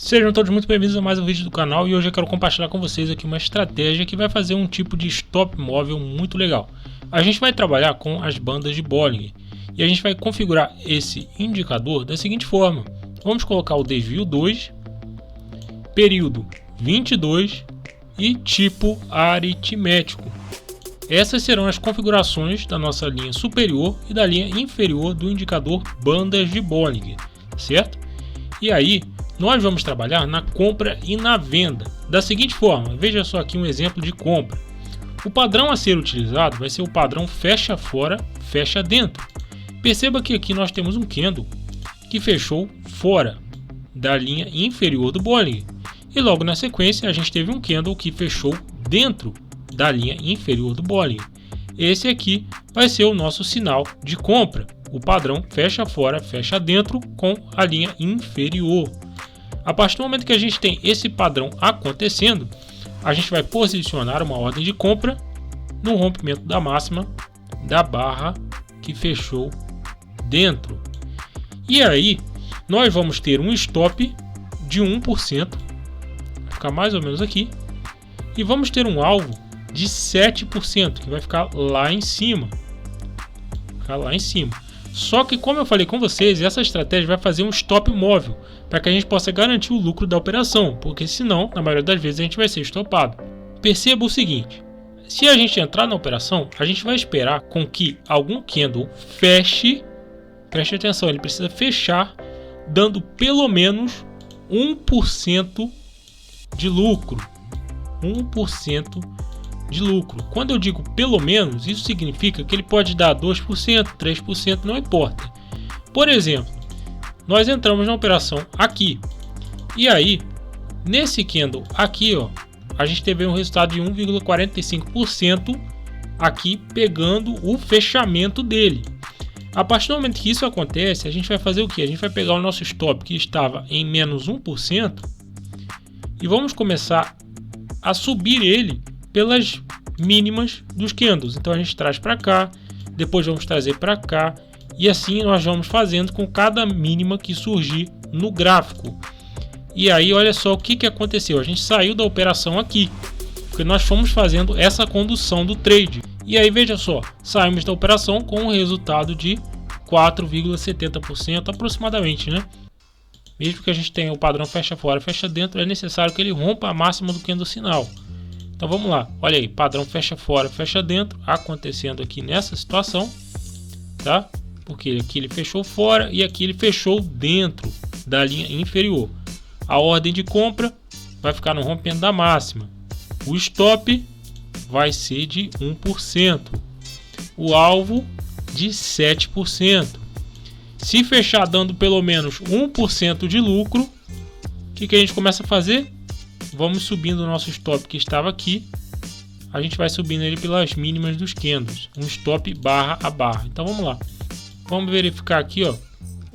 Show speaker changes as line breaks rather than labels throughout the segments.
Sejam todos muito bem-vindos a mais um vídeo do canal e hoje eu quero compartilhar com vocês aqui uma estratégia que vai fazer um tipo de stop móvel muito legal. A gente vai trabalhar com as bandas de Bollinger e a gente vai configurar esse indicador da seguinte forma. Vamos colocar o desvio 2, período 22 e tipo aritmético. Essas serão as configurações da nossa linha superior e da linha inferior do indicador bandas de Bollinger, certo? E aí nós vamos trabalhar na compra e na venda da seguinte forma. Veja só aqui um exemplo de compra. O padrão a ser utilizado vai ser o padrão fecha fora, fecha dentro. Perceba que aqui nós temos um candle que fechou fora da linha inferior do Bollinger. E logo na sequência a gente teve um candle que fechou dentro da linha inferior do Bollinger. Esse aqui vai ser o nosso sinal de compra. O padrão fecha fora, fecha dentro com a linha inferior. A partir do momento que a gente tem esse padrão acontecendo, a gente vai posicionar uma ordem de compra no rompimento da máxima da barra que fechou dentro. E aí nós vamos ter um stop de 1%, vai ficar mais ou menos aqui, e vamos ter um alvo de 7%, que vai ficar lá em cima. Só que, como eu falei com vocês, essa estratégia vai fazer um stop móvel para que a gente possa garantir o lucro da operação, porque senão, na maioria das vezes, a gente vai ser estopado. Perceba o seguinte: se a gente entrar na operação, a gente vai esperar com que algum candle feche. Preste atenção, ele precisa fechar dando pelo menos 1% de lucro. 1% de lucro. Quando eu digo pelo menos, isso significa que ele pode dar 2%, 3%, não importa. Por exemplo, nós entramos na operação aqui e aí nesse candle aqui, ó, a gente teve um resultado de 1,45% aqui pegando o fechamento dele. A partir do momento que isso acontece, a gente vai fazer o que? A gente vai pegar o nosso stop que estava em menos 1% e vamos começar a subir ele pelas mínimas dos candles. Então a gente traz para cá, depois vamos trazer para cá e assim nós vamos fazendo com cada mínima que surgir no gráfico. E aí olha só o que aconteceu, a gente saiu da operação aqui porque nós fomos fazendo essa condução do trade. E aí veja só, saímos da operação com um resultado de 4,70% aproximadamente, né? Mesmo que a gente tenha o padrão fecha fora, fecha dentro, é necessário que ele rompa a máxima do candle sinal. Então vamos lá, olha aí, padrão fecha fora, fecha dentro, acontecendo aqui nessa situação, tá? Porque aqui ele fechou fora e aqui ele fechou dentro da linha inferior. A ordem de compra vai ficar no rompendo da máxima. O stop vai ser de 1%. O alvo de 7%. Se fechar dando pelo menos 1% de lucro, o que a gente começa a fazer? Vamos subindo o nosso stop que estava aqui. A gente vai subindo ele pelas mínimas dos candles. Um stop barra a barra. Então vamos lá. Vamos verificar aqui, ó,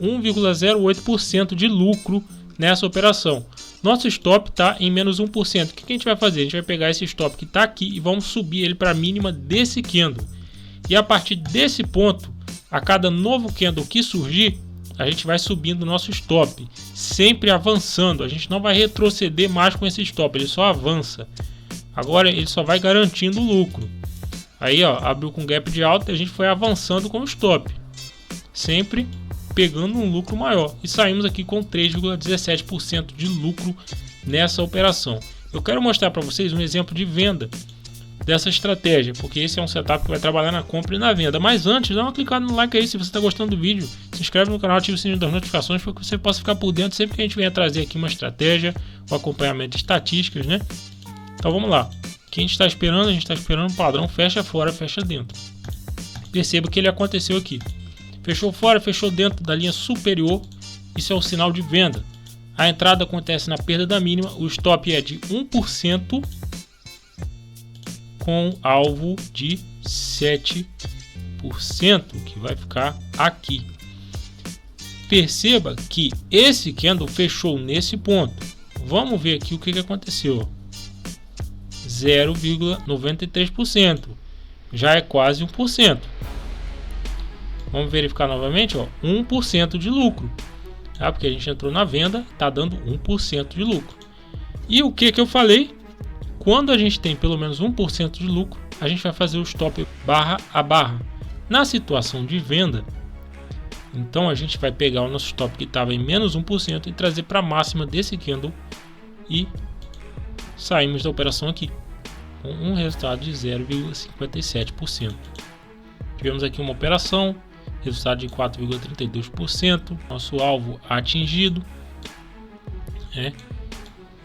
1,08% de lucro nessa operação. Nosso stop está em menos 1%. O que a gente vai fazer? A gente vai pegar esse stop que está aqui e vamos subir ele para a mínima desse candle. E a partir desse ponto, a cada novo candle que surgir, a gente vai subindo o nosso stop, sempre avançando. A gente não vai retroceder mais com esse stop, ele só avança. Agora ele só vai garantindo o lucro. Aí ó, abriu com gap de alta e a gente foi avançando com o stop, sempre pegando um lucro maior. E saímos aqui com 3,17% de lucro nessa operação. Eu quero mostrar para vocês um exemplo de venda dessa estratégia, porque esse é um setup que vai trabalhar na compra e na venda. Mas antes, dá uma clicada no like aí se você está gostando do vídeo, se inscreve no canal, ativa o sininho das notificações para que você possa ficar por dentro sempre que a gente venha trazer aqui uma estratégia, um acompanhamento de estatísticas, né? Então vamos lá. O que a gente está esperando? A gente está esperando um padrão fecha fora, fecha dentro. Perceba que ele aconteceu aqui. Fechou fora, fechou dentro da linha superior. Isso é o sinal de venda. A entrada acontece na perda da mínima. O stop é de 1%. Com alvo de 7%, que vai ficar aqui. Perceba que esse candle fechou nesse ponto. Vamos ver aqui o que aconteceu. 0,93%. Já é quase 1%. Vamos verificar novamente, ó, 1% de lucro. tá? Porque a gente entrou na venda, está dando 1% de lucro. E o que eu falei? Quando a gente tem pelo menos 1% de lucro, a gente vai fazer o stop barra a barra. Na situação de venda, então a gente vai pegar o nosso stop que estava em menos 1% e trazer para a máxima desse candle e saímos da operação aqui com um resultado de 0,57%. Tivemos aqui uma operação, resultado de 4,32%, nosso alvo atingido, né?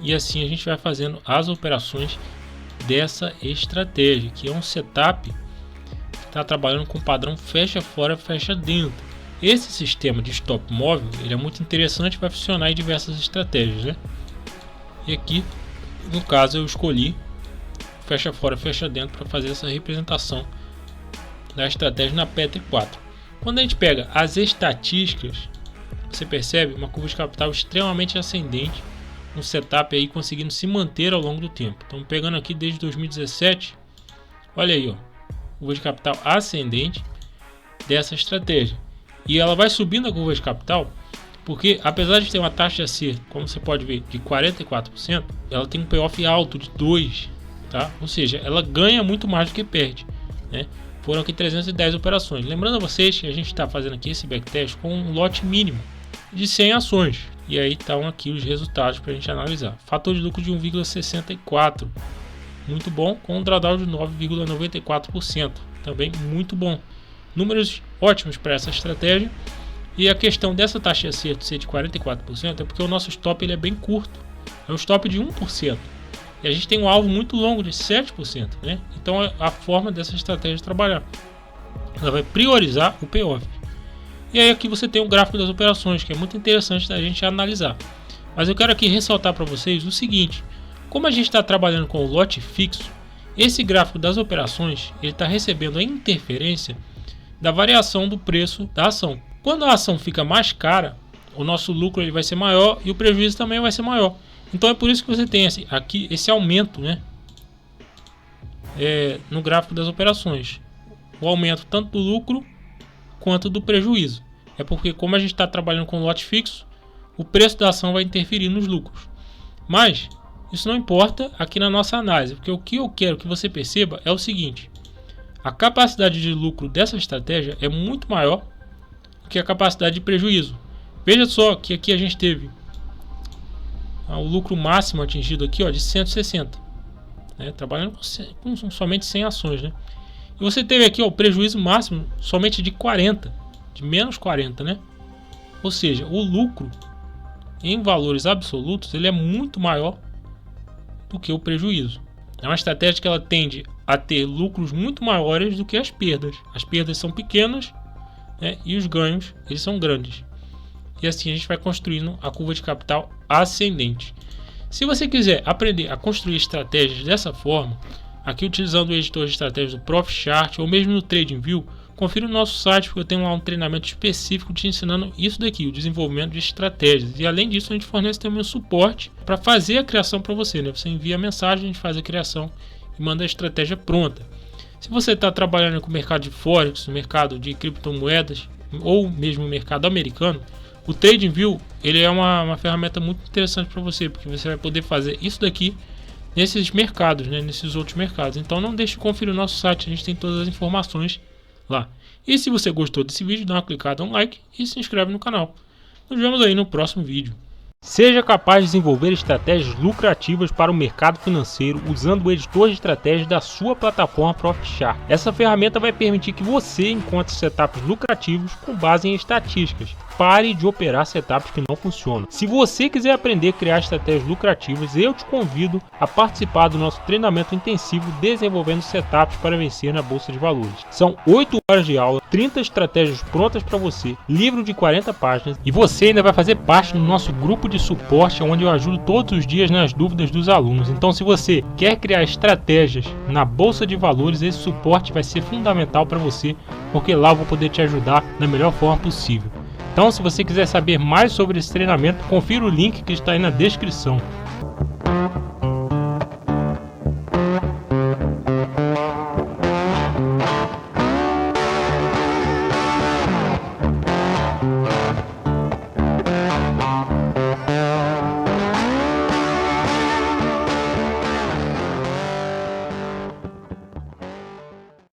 E assim a gente vai fazendo as operações dessa estratégia, que é um setup que está trabalhando com o padrão fecha fora, fecha dentro. Esse sistema de stop móvel ele é muito interessante, vai funcionar em diversas estratégias, né? E aqui, no caso, eu escolhi fecha fora, fecha dentro para fazer essa representação da estratégia na Petri 4. Quando a gente pega as estatísticas, você percebe uma curva de capital extremamente ascendente, um setup aí conseguindo se manter ao longo do tempo. Então, pegando aqui desde 2017, olha aí, ó, curva de capital ascendente dessa estratégia. E ela vai subindo a curva de capital, porque apesar de ter uma taxa de acerto, como você pode ver, de 44%, ela tem um payoff alto de 2%, tá? Ou seja, ela ganha muito mais do que perde, né? Foram aqui 310 operações. Lembrando a vocês que a gente está fazendo aqui esse backtest com um lote mínimo de 100 ações. E aí estão aqui os resultados para a gente analisar. Fator de lucro de 1,64, muito bom, com um drawdown de 9,94%, também muito bom. Números ótimos para essa estratégia. E a questão dessa taxa de acerto ser de 44% é porque o nosso stop ele é bem curto, é um stop de 1%. E a gente tem um alvo muito longo de 7%, né? Então a forma dessa estratégia de trabalhar, ela vai priorizar o payoff. E aí aqui você tem o gráfico das operações, que é muito interessante da gente analisar. Mas eu quero aqui ressaltar para vocês o seguinte: como a gente está trabalhando com o lote fixo, esse gráfico das operações ele está recebendo a interferência da variação do preço da ação. Quando a ação fica mais cara, o nosso lucro ele vai ser maior e o prejuízo também vai ser maior. Então é por isso que você tem aqui esse aumento, né? No gráfico das operações, o aumento tanto do lucro quanto do prejuízo. É porque como a gente está trabalhando com lote fixo, o preço da ação vai interferir nos lucros. Mas isso não importa aqui na nossa análise, porque o que eu quero que você perceba é o seguinte: a capacidade de lucro dessa estratégia é muito maior do que a capacidade de prejuízo. Veja só que aqui a gente teve o lucro máximo atingido aqui, ó, de 160, né? Trabalhando com somente 100 ações, né? E você teve aqui, ó, o prejuízo máximo somente de 40, de menos 40, né? Ou seja, o lucro em valores absolutos ele é muito maior do que o prejuízo. É uma estratégia que ela tende a ter lucros muito maiores do que as perdas. As perdas são pequenas, né? E os ganhos eles são grandes. E assim a gente vai construindo a curva de capital ascendente. Se você quiser aprender a construir estratégias dessa forma, aqui utilizando o editor de estratégias do Profit Chart ou mesmo no TradingView, confira o nosso site, porque eu tenho lá um treinamento específico te ensinando isso daqui, o desenvolvimento de estratégias. E além disso a gente fornece também um suporte para fazer a criação para você, né? Você envia a mensagem, a gente faz a criação e manda a estratégia pronta. Se você está trabalhando com o mercado de Forex, no mercado de criptomoedas ou mesmo o mercado americano, o TradingView ele é uma ferramenta muito interessante para você, porque você vai poder fazer isso daqui nesses mercados, né, nesses outros mercados. Então não deixe de conferir o nosso site, a gente tem todas as informações lá. E se você gostou desse vídeo, dá uma clicada no like e se inscreve no canal. Nos vemos aí no próximo vídeo. Seja capaz de desenvolver estratégias lucrativas para o mercado financeiro usando o editor de estratégias da sua plataforma Profit Chart. Essa ferramenta vai permitir que você encontre setups lucrativos com base em estatísticas. Pare de operar setups que não funcionam. Se você quiser aprender a criar estratégias lucrativas, eu te convido a participar do nosso treinamento intensivo Desenvolvendo Setups para Vencer na Bolsa de Valores. São 8 horas de aula, 30 estratégias prontas para você, livro de 40 páginas e você ainda vai fazer parte do nosso grupo de suporte, onde eu ajudo todos os dias nas dúvidas dos alunos. Então, se você quer criar estratégias na Bolsa de Valores, esse suporte vai ser fundamental para você, porque lá eu vou poder te ajudar da melhor forma possível. Então, se você quiser saber mais sobre esse treinamento, confira o link que está aí na descrição.